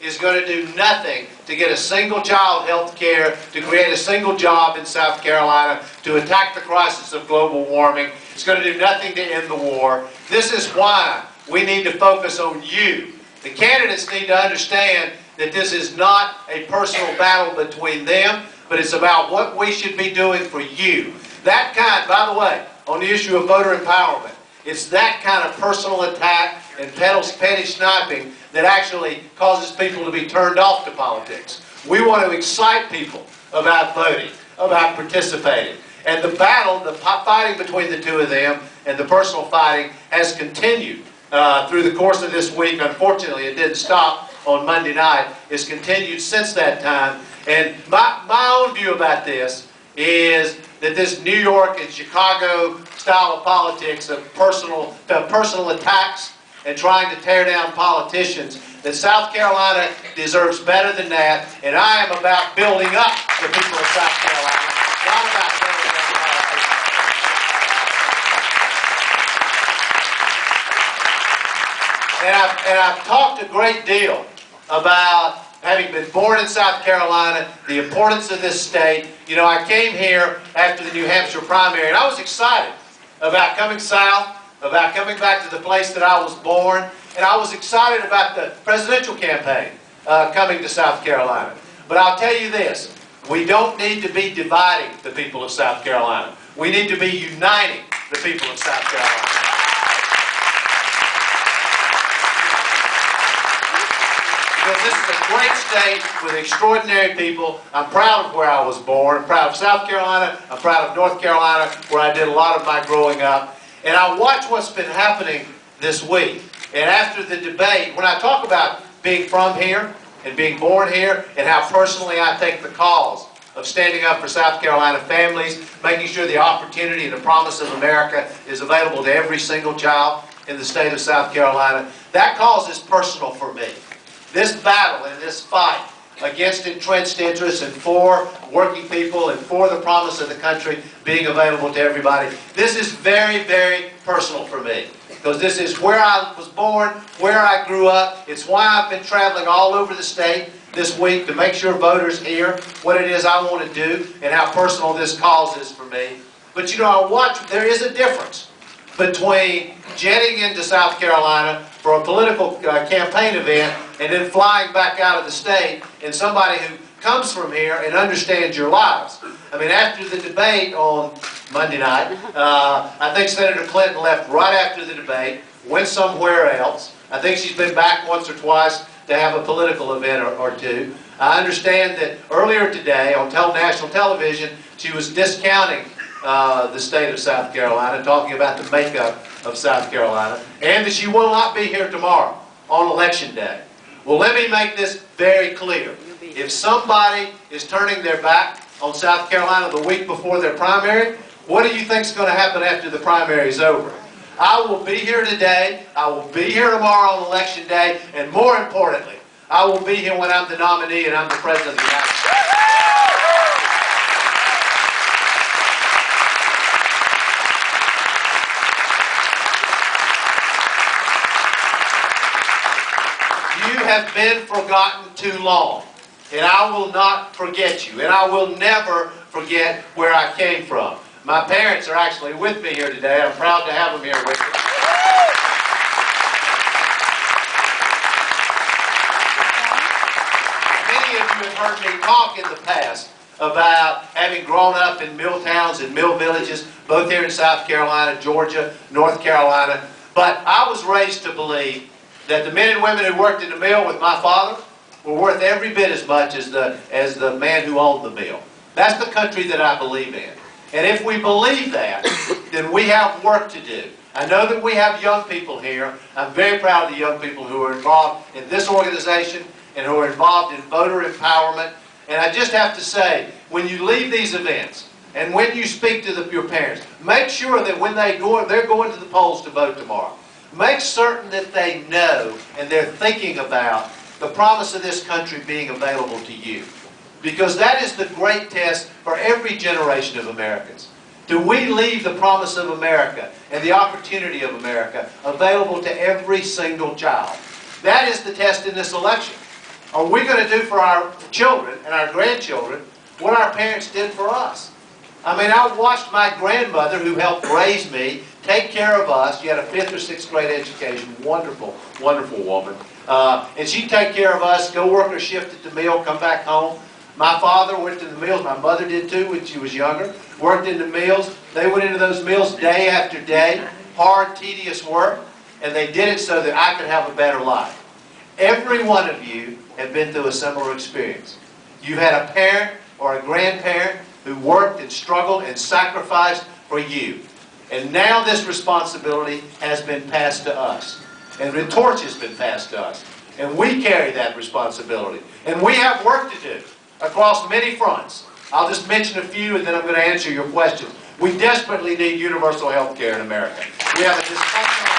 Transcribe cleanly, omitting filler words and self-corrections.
is going to do nothing to get a single child health care, to create a single job in South Carolina, to attack the crisis of global warming. It's going to do nothing to end the war. This is why we need to focus on you. The candidates need to understand that this is not a personal battle between them, but it's about what we should be doing for you. That kind, by the way, on the issue of voter empowerment, it's that kind of personal attack and petty sniping that actually causes people to be turned off to politics. We want to excite people about voting, about participating. And the battle, the fighting between the two of them and the personal fighting has continued through the course of this week. Unfortunately, it didn't stop on Monday night. It's continued since that time. And my own view about this is that this New York and Chicago style of politics of personal attacks and trying to tear down politicians, that South Carolina deserves better than that, and I am about building up the people of South Carolina, not about tearing down politicians. And I've talked a great deal about having been born in South Carolina, the importance of this state. You know, I came here after the New Hampshire primary, and I was excited about coming south, about coming back to the place that I was born, and I was excited about the presidential campaign coming to South Carolina. But I'll tell you this, we don't need to be dividing the people of South Carolina. We need to be uniting the people of South Carolina. Because this is a great state with extraordinary people. I'm proud of where I was born. I'm proud of South Carolina. I'm proud of North Carolina, where I did a lot of my growing up. And I watch what's been happening this week. And after the debate, when I talk about being from here and being born here and how personally I take the cause of standing up for South Carolina families, making sure the opportunity and the promise of America is available to every single child in the state of South Carolina, that cause is personal for me. This battle and this fight against entrenched interests and for working people and for the promise of the country being available to everybody, this is very, very personal for me. Because this is where I was born, where I grew up. It's why I've been traveling all over the state this week to make sure voters hear what it is I want to do and how personal this cause is for me. But you know, I watch, there is a difference between jetting into South Carolina for a political campaign event and then flying back out of the state, and somebody who comes from here and understands your lives. I mean, after the debate on Monday night, I think Senator Clinton left right after the debate, went somewhere else. I think she's been back once or twice to have a political event or two. I understand that earlier today on national television, she was discounting the state of South Carolina, talking about the makeup of South Carolina, and that she will not be here tomorrow on Election Day. Well, let me make this very clear. If somebody is turning their back on South Carolina the week before their primary, what do you think is going to happen after the primary is over? I will be here today, I will be here tomorrow on Election Day, and more importantly, I will be here when I'm the nominee and I'm the President of the United States. You have been forgotten too long, and I will not forget you, and I will never forget where I came from. My parents are actually with me here today. I'm proud to have them here with me. Many of you have heard me talk in the past about having grown up in mill towns and mill villages, both here in South Carolina, Georgia, North Carolina. But I was raised to believe that the men and women who worked in the mill with my father were worth every bit as much as the man who owned the mill. That's the country that I believe in. And if we believe that, then we have work to do. I know that we have young people here. I'm very proud of the young people who are involved in this organization and who are involved in voter empowerment. And I just have to say, when you leave these events and when you speak to your parents, make sure that when they're going to the polls to vote tomorrow, make certain that they know and they're thinking about the promise of this country being available to you. Because that is the great test for every generation of Americans. Do we leave the promise of America and the opportunity of America available to every single child? That is the test in this election. Are we going to do for our children and our grandchildren what our parents did for us? I mean, I watched my grandmother, who helped raise me, take care of us. She had a 5th or 6th grade education. Wonderful, wonderful woman. And she'd take care of us, go work her shift at the mill, come back home. My father worked in the mills. My mother did too when she was younger. Worked in the mills. They went into those mills day after day. Hard, tedious work. And they did it so that I could have a better life. Every one of you have been through a similar experience. You had a parent or a grandparent who worked and struggled and sacrificed for you. And now this responsibility has been passed to us. And the torch has been passed to us. And we carry that responsibility. And we have work to do across many fronts. I'll just mention a few and then I'm going to answer your questions. We desperately need universal health care in America. We have a dysfunctional